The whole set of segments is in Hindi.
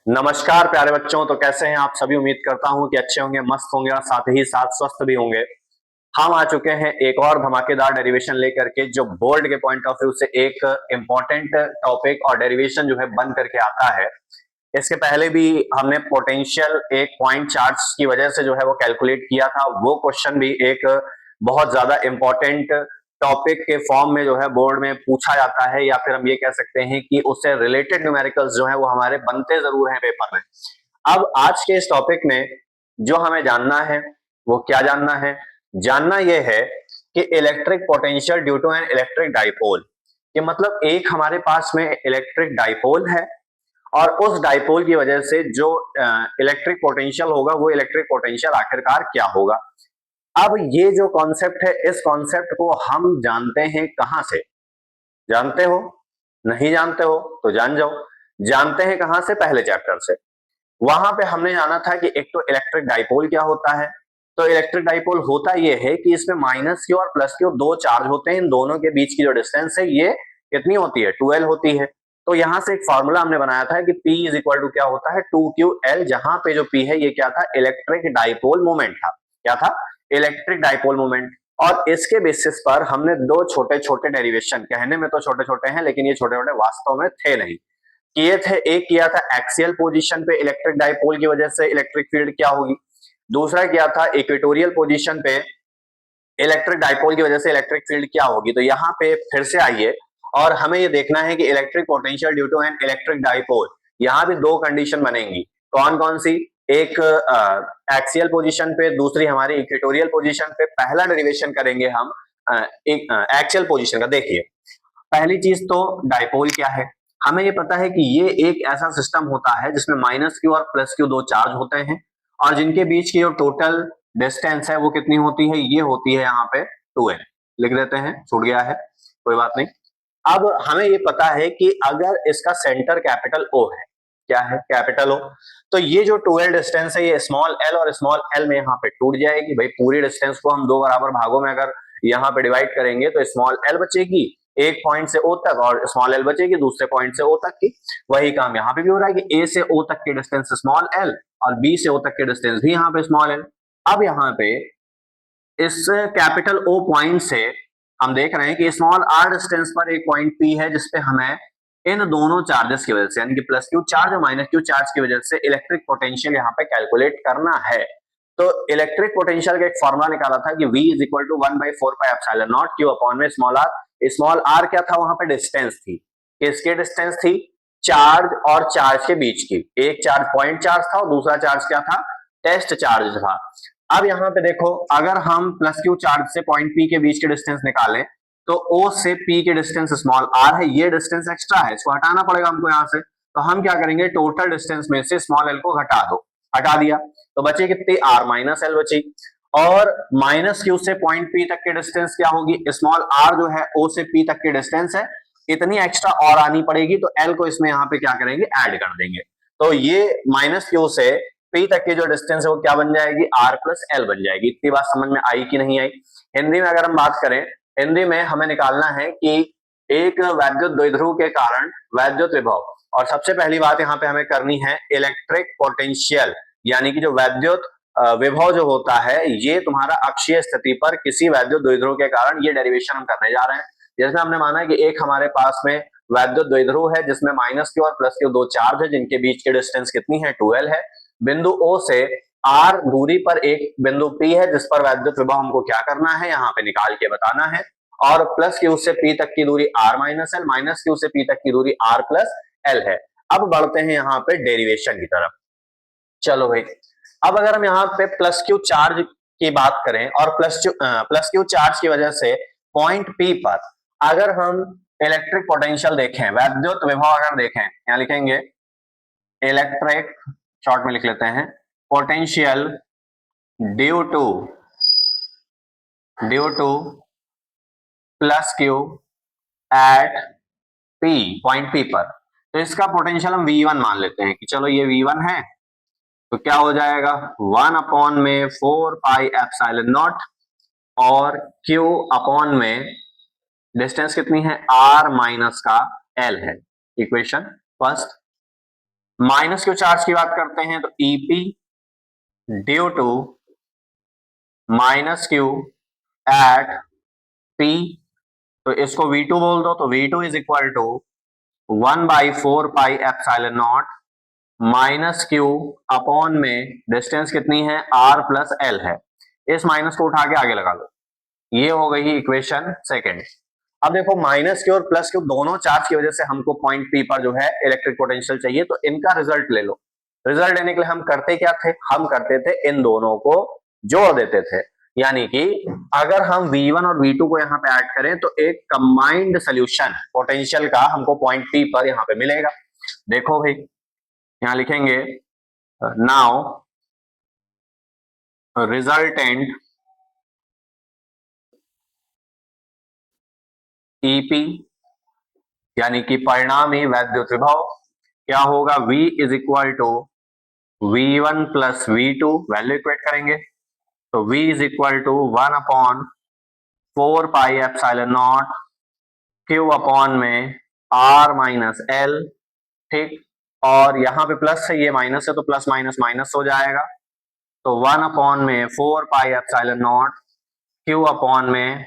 नमस्कार प्यारे बच्चों। तो कैसे हैं आप सभी? उम्मीद करता हूं कि अच्छे होंगे, मस्त होंगे और साथ ही साथ स्वस्थ भी होंगे। हम आ चुके हैं एक और धमाकेदार डेरिवेशन लेकर के, जो बोर्ड के पॉइंट ऑफ व्यू से एक इंपॉर्टेंट टॉपिक और डेरिवेशन जो है बन करके आता है। इसके पहले भी हमने पोटेंशियल एक पॉइंट चार्ज की वजह से जो है वो कैलकुलेट किया था। वो क्वेश्चन भी एक बहुत ज्यादा इंपॉर्टेंट टॉपिक के फॉर्म में जो है बोर्ड में पूछा जाता है, या फिर हम ये कह सकते हैं कि उससे रिलेटेड न्यूमेरिकल्स जो है वो हमारे बनते जरूर हैं पेपर में। अब आज के इस टॉपिक में जो हमें जानना है वो क्या जानना है? जानना यह है कि electric potential due to an electric dipole, ये मतलब एक हमारे पास में इलेक्ट्रिक डाइपोल है और उस डाइपोल की वजह से जो इलेक्ट्रिक पोटेंशियल होगा वो इलेक्ट्रिक पोटेंशियल आखिरकार क्या होगा। अब ये जो कॉन्सेप्ट है, इस कॉन्सेप्ट को हम जानते हैं कहां से? जानते हो? नहीं जानते हो तो जान जाओ। जानते हैं कहां से? पहले चैप्टर से। वहां पे हमने जाना था कि एक तो इलेक्ट्रिक डाइपोल क्या होता है। तो इलेक्ट्रिक डाइपोल होता यह है कि इसमें माइनस क्यू और प्लस क्यू दो चार्ज होते हैं। इन दोनों के बीच की जो डिस्टेंस है ये कितनी होती है? 2L होती है। तो यहां से एक फॉर्मूला हमने बनाया था कि P इज इक्वल टू क्या होता है? 2QL, जहां पे जो P है ये क्या था? इलेक्ट्रिक डाइपोल मोमेंट था। क्या था? Electric dipole moment. और इसके बेसिस पर हमने दो छोटे छोटे डेरिवेशन, कहने में तो छोटे छोटे हैं लेकिन ये छोटे छोटे वास्तव में थे नहीं, किए थे। एक किया था एक्सियल पोजीशन पे इलेक्ट्रिक डाइपोल की वजह से इलेक्ट्रिक फील्ड क्या होगी। दूसरा किया था इक्वेटोरियल पोजीशन पे इलेक्ट्रिक डाइपोल की वजह से इलेक्ट्रिक फील्ड क्या होगी। तो यहाँ पे फिर से आइए और हमें ये देखना है कि electric potential due to an electric dipole, यहाँ भी दो कंडीशन बनेंगी। कौन कौन सी? एक एक्सियल पोजीशन पे, दूसरी हमारी इक्वेटोरियल पोजीशन पे। पहला डेरिवेशन करेंगे हम एक एक्सियल पोजीशन का। देखिए, पहली चीज तो डाइपोल क्या है? हमें ये पता है कि ये एक ऐसा सिस्टम होता है जिसमें माइनस क्यू और प्लस क्यू दो चार्ज होते हैं और जिनके बीच की जो टोटल डिस्टेंस है वो कितनी होती है? ये होती है यहाँ पे 2L। लिख देते हैं, छूट गया है, कोई बात नहीं। अब हमें ये पता है कि अगर इसका सेंटर कैपिटल O है, क्या है? कैपिटल O, तो ये जो 2L डिस्टेंस है ये स्मॉल l और स्मॉल l में यहाँ पे टूट जाएगी। भाई पूरी डिस्टेंस को हम दो बराबर भागों में अगर यहाँ पे डिवाइड करेंगे तो स्मॉल l बचेगी एक पॉइंट से O तक और स्मॉल l बचेगी दूसरे पॉइंट से O तक की। वही काम यहाँ पे भी हो रहा है कि A से O तक की डिस्टेंस स्मॉल l और B से O तक की डिस्टेंस भी यहाँ पे स्मॉल l। अब यहाँ पे इस कैपिटल O पॉइंट से हम देख रहे हैं कि स्मॉल r डिस्टेंस पर एक पॉइंट P है जिसपे हमें इन दोनों चार्जेस की वजह से, यानी कि प्लस क्यू चार्ज और माइनस क्यू चार्ज की वजह से इलेक्ट्रिक पोटेंशियल यहाँ पे कैलकुलेट करना है। तो इलेक्ट्रिक पोटेंशियल का एक फॉर्मूला निकाला था कि V is equal to 1/4πε0 Q upon में स्मॉल r। स्मॉल r क्या था? वहां पे डिस्टेंस थी। किसके डिस्टेंस थी? चार्ज और चार्ज के बीच की। एक चार्ज पॉइंट चार्ज था और दूसरा चार्ज क्या था? टेस्ट चार्ज था। अब यहाँ पे देखो, अगर हम प्लस क्यू चार्ज से पॉइंट P के बीच के डिस्टेंस निकालें तो O से P के डिस्टेंस स्मॉल r है, ये डिस्टेंस एक्स्ट्रा है, इसको हटाना पड़ेगा हमको यहाँ से। तो हम क्या करेंगे? टोटल डिस्टेंस में से स्मॉल l को घटा दो। हटा दिया तो बची कितनी? r माइनस l बची। और माइनस क्यू से पॉइंट P तक की डिस्टेंस क्या होगी? स्मॉल r जो है O से P तक की डिस्टेंस है, इतनी एक्स्ट्रा और आनी पड़ेगी तो l को इसमें यहाँ पे क्या करेंगे? ऐड कर देंगे। तो ये माइनस क्यू से P तक की जो डिस्टेंस है वो क्या बन जाएगी? r प्लस l बन जाएगी। इतनी बात समझ में आई कि नहीं आई? हिंदी में अगर हम बात करें, हिंदी में हमें निकालना है कि एक वैद्युत द्विध्रुव के कारण वैद्युत विभव, और सबसे पहली बात यहाँ पे हमें करनी है इलेक्ट्रिक पोटेंशियल, यानी कि जो वैद्युत विभव जो होता है ये तुम्हारा अक्षीय स्थिति पर किसी वैद्युत द्विध्रुव के कारण, ये डेरिवेशन हम करने जा रहे हैं। जिसमें हमने माना है कि एक हमारे पास में वैद्युत द्विध्रुव है जिसमें माइनस क्यू और प्लस क्यू दो चार्ज है जिनके बीच की डिस्टेंस कितनी है? 2L है। बिंदु O से R दूरी पर एक बिंदु P है जिस पर वैद्युत विभव हमको क्या करना है? यहाँ पे निकाल के बताना है। और प्लस क्यू से P तक की दूरी R minus L, minus Q से P तक की दूरी R प्लस L है। अब बढ़ते हैं यहाँ पे डेरिवेशन की तरफ। चलो भाई, अब अगर हम यहाँ पे प्लस क्यू चार्ज की बात करें और प्लस क्यू चार्ज की वजह से पॉइंट P पर अगर हम इलेक्ट्रिक पोटेंशियल देखें, वैद्युत विभव अगर देखें, यहाँ लिखेंगे इलेक्ट्रिक, शॉर्ट में लिख लेते हैं, potential due to plus Q at P, point P पर। तो इसका पोटेंशियल हम V1 मान लेते हैं कि चलो ये V1 है। तो क्या हो जाएगा? 1/4πε0 और Q अपॉन में डिस्टेंस कितनी है? R माइनस का L है। Equation first. Minus Q charge की बात करते हैं तो EP due to minus Q at P, तो इसको V2 बोल दो, तो V2 is equal to 1/4 pi epsilon naught minus Q upon में डिस्टेंस कितनी है R प्लस L है, इस माइनस को उठा के आगे लगा लो। ये हो गई इक्वेशन सेकेंड। अब देखो माइनस क्यू और प्लस क्यू दोनों चार्ज की वजह से हमको पॉइंट पी पर जो है इलेक्ट्रिक पोटेंशियल चाहिए, तो इनका रिजल्ट ले लो। रिजल्ट लेने के लिए हम करते क्या थे, हम करते थे इन दोनों को जोड़ देते थे, यानी कि अगर हम V1 और V2 को यहाँ पे ऐड करें तो एक कंबाइंड सोल्यूशन पोटेंशियल का हमको पॉइंट पी पर यहाँ पे मिलेगा। देखो भाई यहाँ लिखेंगे नाउ रिजल्टेंट ईपी यानी कि परिणामी वैद्युत विभव क्या होगा, V is equal to V1 plus V2, value equate करेंगे तो V is equal to 1/4 pi epsilon naught Q upon में R माइनस L, ठीक। और यहाँ पे प्लस है, ये माइनस है तो प्लस माइनस माइनस हो जाएगा, तो 1/4 pi epsilon naught Q upon में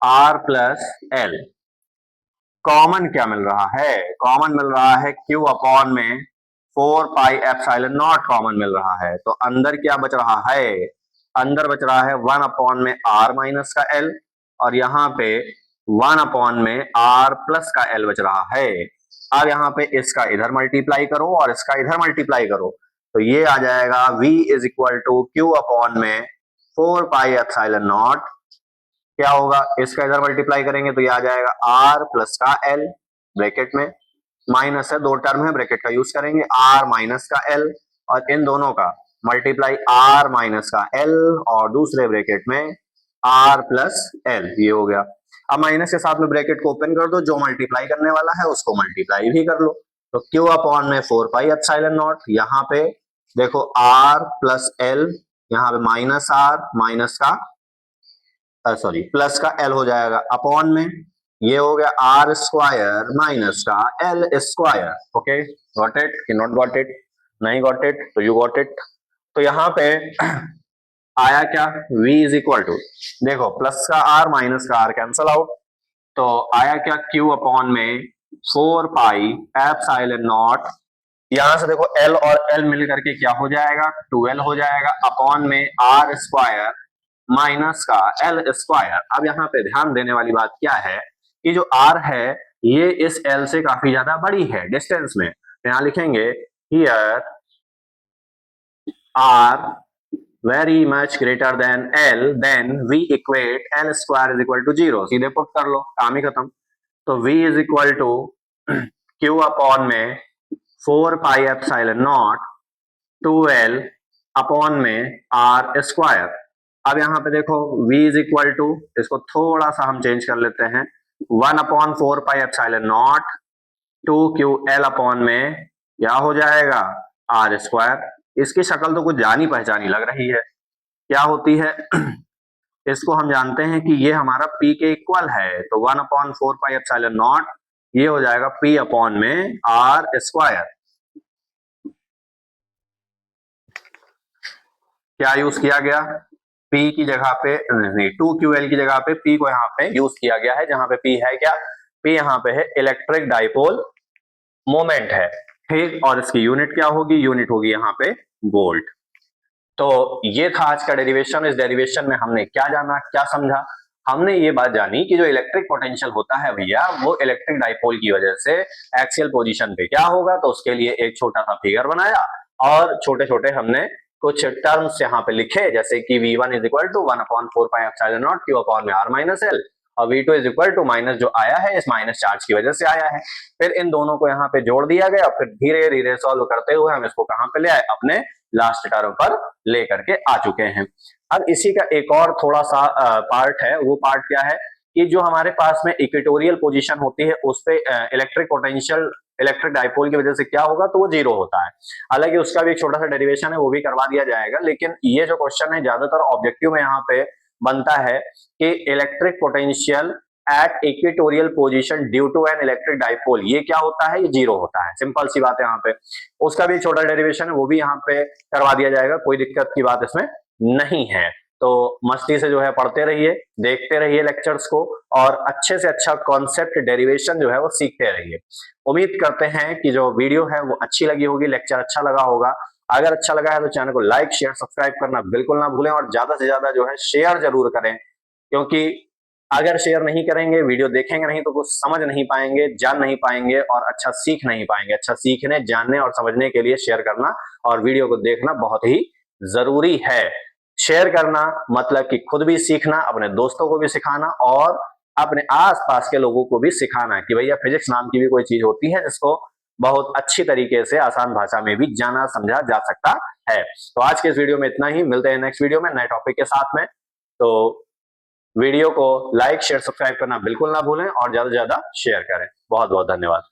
R प्लस L। कॉमन क्या मिल रहा है, कॉमन मिल रहा है Q अपॉन में 4 पाई एप्सिलॉन नॉट कॉमन मिल रहा है, तो अंदर क्या बच रहा है, अंदर बच रहा है 1 अपॉन में R माइनस का L, और यहाँ पे 1 अपॉन में R प्लस का L बच रहा है। अब यहाँ पे इसका इधर मल्टीप्लाई करो और इसका इधर मल्टीप्लाई करो, तो ये आ जाएगा V is equal to Q upon में 4 पाई एप्सिलॉन नॉट, क्या होगा, इसका इधर मल्टीप्लाई करेंगे तो ये आ जाएगा R प्लस का L, ब्रैकेट में माइनस है, दो टर्म है, ब्रैकेट का यूज करेंगे, R माइनस का L, और इन दोनों का मल्टीप्लाई R माइनस का L और दूसरे ब्रैकेट में R प्लस L, ये हो गया। अब माइनस के साथ में ब्रैकेट को ओपन कर दो, जो मल्टीप्लाई करने वाला है उसको मल्टीप्लाई भी कर लो, तो Q अपॉन में 4 पाई एप्सिलॉन नॉट, यहाँ पे देखो R प्लस L, यहाँ पे माइनस R माइनस का सॉरी प्लस का L हो जाएगा अपॉन में, ये हो गया R स्क्वायर माइनस का L square. Okay, got it कि नॉट गॉट इट, नहीं गॉट इट तो यू गॉट इट। तो यहाँ पे आया क्या, V इज इक्वल टू, देखो प्लस का R माइनस का R कैंसल आउट, तो आया क्या Q अपॉन में 4 पाई एप्सिलॉन नॉट, यहां से देखो L और L मिल करके क्या हो जाएगा, 2L हो जाएगा, अपॉन में R स्क्वायर माइनस का L स्क्वायर। अब यहाँ पे ध्यान देने वाली बात क्या है कि जो R है ये इस L से काफी ज्यादा बड़ी है डिस्टेंस में, तो यहाँ लिखेंगे here R very much greater than L, then V equate L square is equal to 0, सीधे पुट कर लो, काम ही खत्म। तो V is equal to Q upon में 4 pi epsilon naught 2L upon में R स्क्वायर। अब यहाँ पे देखो V इज इक्वल टू, इसको थोड़ा सा हम चेंज कर लेते हैं, 1/4 pi epsilon not 2QL upon में क्या हो जाएगा R स्क्वायर। इसकी शक्ल तो कुछ जानी पहचानी लग रही है, क्या होती है इसको हम जानते हैं कि ये हमारा P के इक्वल है, तो 1/4 पाई एप्सिलॉन नॉट ये हो जाएगा P अपॉन में R स्क्वायर। क्या यूज किया गया, P की जगह पे नहीं 2QL की जगह पे P को यहाँ पे यूज किया गया है, जहां पे P है क्या, P यहाँ पे है इलेक्ट्रिक डाइपोल मोमेंट है, ठीक। और इसकी यूनिट क्या होगी, यूनिट होगी यहाँ पे वोल्ट। तो ये था आज का डेरिवेशन। इस डेरिवेशन में हमने क्या जाना, क्या समझा, हमने ये बात जानी कि जो इलेक्ट्रिक पोटेंशियल होता है भैया वो इलेक्ट्रिक डाइपोल की वजह से एक्सियल पोजीशन पे क्या होगा, तो उसके लिए एक छोटा सा फिगर बनाया और छोटे छोटे हमने कुछ टर्म्स यहाँ पे लिखे, जैसे कि V1 is equal to 1/4 pi epsilon naught Q upon में R माइनस L, और V2 is equal to minus जो आया है इस माइनस चार्ज की वजह से आया है। फिर इन दोनों को यहाँ पे जोड़ दिया गया, फिर धीरे धीरे सॉल्व करते हुए हम इसको कहाँ पे ले आए, अपने लास्ट टर्म पर लेकर के आ चुके हैं। अब इसी का एक और थोड़ा सा पार्ट है, वो पार्ट क्या है कि जो हमारे पास में इक्वेटोरियल पोजीशन होती है उस पे इलेक्ट्रिक पोटेंशियल इलेक्ट्रिक डाइपोल की वजह से क्या होगा, तो वो जीरो होता है। हालांकि उसका भी एक छोटा सा डेरिवेशन है, वो भी करवा दिया जाएगा, लेकिन ये जो क्वेश्चन है ज्यादातर ऑब्जेक्टिव में यहाँ पे बनता है कि electric potential at equatorial position due to an electric dipole, ये क्या होता है, ये जीरो होता है, सिंपल सी बात है। यहाँ पे उसका भी छोटा डेरिवेशन है, वो भी यहाँ पे करवा दिया जाएगा, कोई दिक्कत की बात इसमें नहीं है। तो मस्ती से जो है पढ़ते रहिए, देखते रहिए लेक्चर्स को, और अच्छे से अच्छा कॉन्सेप्ट डेरिवेशन जो है वो सीखते रहिए। उम्मीद करते हैं कि जो वीडियो है वो अच्छी लगी होगी, लेक्चर अच्छा लगा होगा। अगर अच्छा लगा है तो चैनल को लाइक शेयर सब्सक्राइब करना बिल्कुल ना भूलें, और ज्यादा से ज्यादा जो है शेयर जरूर करें, क्योंकि अगर शेयर नहीं करेंगे, वीडियो देखेंगे नहीं, तो कुछ समझ नहीं पाएंगे, जान नहीं पाएंगे और अच्छा सीख नहीं पाएंगे। अच्छा सीखने, जानने और समझने के लिए शेयर करना और वीडियो को देखना बहुत ही जरूरी है। शेयर करना मतलब कि खुद भी सीखना, अपने दोस्तों को भी सिखाना और अपने आसपास के लोगों को भी सिखाना कि भैया फिजिक्स नाम की भी कोई चीज होती है जिसको बहुत अच्छी तरीके से आसान भाषा में भी जाना समझा जा सकता है। तो आज के इस वीडियो में इतना ही, मिलते हैं नेक्स्ट वीडियो में नए टॉपिक के साथ में। तो वीडियो को लाइक शेयर सब्सक्राइब करना बिल्कुल ना भूलें और ज्यादा से ज्यादा शेयर करें। बहुत बहुत धन्यवाद।